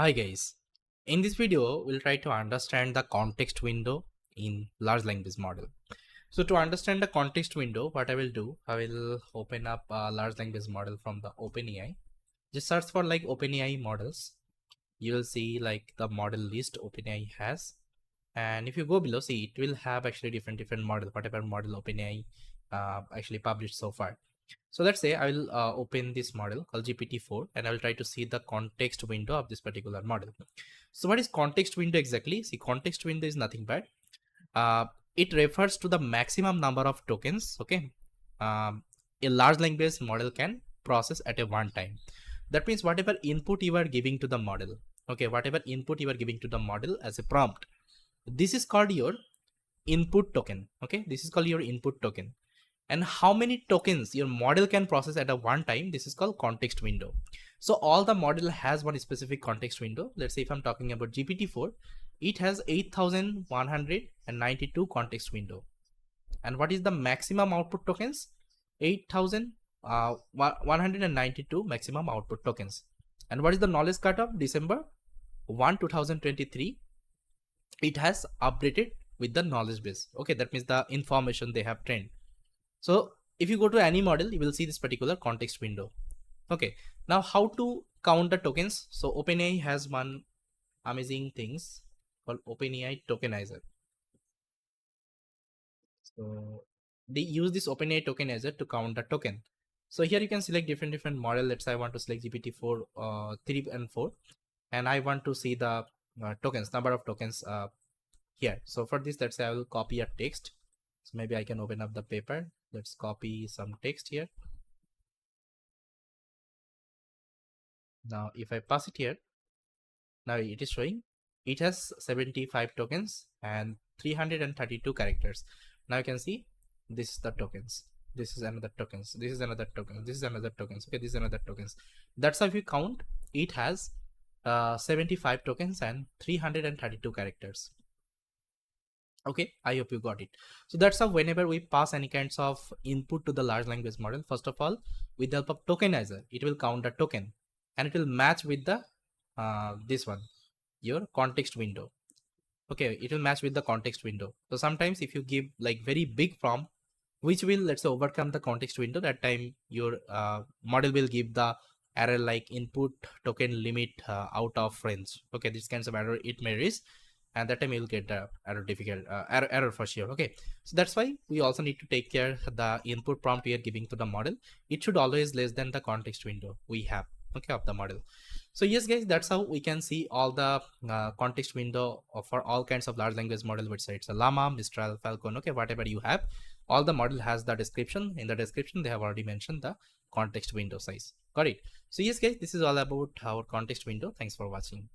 Hi guys, in this video we'll try to understand the context window in large language model. So to understand the context window, what I will do, I will open up a large language model from the OpenAI. Just search for like OpenAI models. You will see like the model list OpenAI has, and if you go below, see it will have actually different model, whatever model OpenAI actually published so far. So let's say I will open this model called GPT-4 and I will try to see the context window of this particular model. So what is context window exactly? See, context window is nothing but it refers to the maximum number of tokens, okay, a large language model can process at a one time. That means whatever input you are giving to the model, okay, whatever input you are giving to the model as a prompt, this is called your input token, okay, this is called your input token. And how many tokens your model can process at a one time, this is called context window. So all the model has one specific context window. Let's say if I'm talking about GPT-4, it has 8192 context window. And what is the maximum output tokens? 8192 maximum output tokens. And what is the knowledge cutoff? December 1 2023. It has updated with the knowledge base, okay, that means the information they have trained. So if you go to any model, you will see this particular context window. Okay, now how to count the tokens? So OpenAI has one amazing things called OpenAI tokenizer. So they use this OpenAI tokenizer to count the token. So here you can select different model. Let's say I want to select GPT-4 3 and 4, and I want to see the tokens, number of tokens here. So for this, let's say I will copy a text. So maybe I can open up the paper. Let's copy some text here. Now if I pass it here, now it is showing it has 75 tokens and 332 characters. Now you can see this is the tokens, this is another tokens, this is another token, this is another tokens, okay, this is another tokens. That's how if you count, it has 75 tokens and 332 characters. Okay, I hope you got it. So that's how whenever we pass any kinds of input to the large language model, first of all, with the help of tokenizer, it will count the token and it will match with the this one, your context window. Okay, it will match with the context window. So sometimes if you give like very big prompt, which will, let's say, overcome the context window, that time your model will give the error like input token limit out of range. Okay, these kinds of error it may raise, and that time you'll get the error difficult error for sure. Okay, so that's why we also need to take care the input prompt we are giving to the model. It should always less than the context window we have, okay, of the model. So yes guys, that's how we can see all the context window for all kinds of large language model, which it's a llama, mistral, falcon, okay, whatever you have, all the model has the description. In the description they have already mentioned the context window size. Got it? So yes guys, this is all about our context window. Thanks for watching.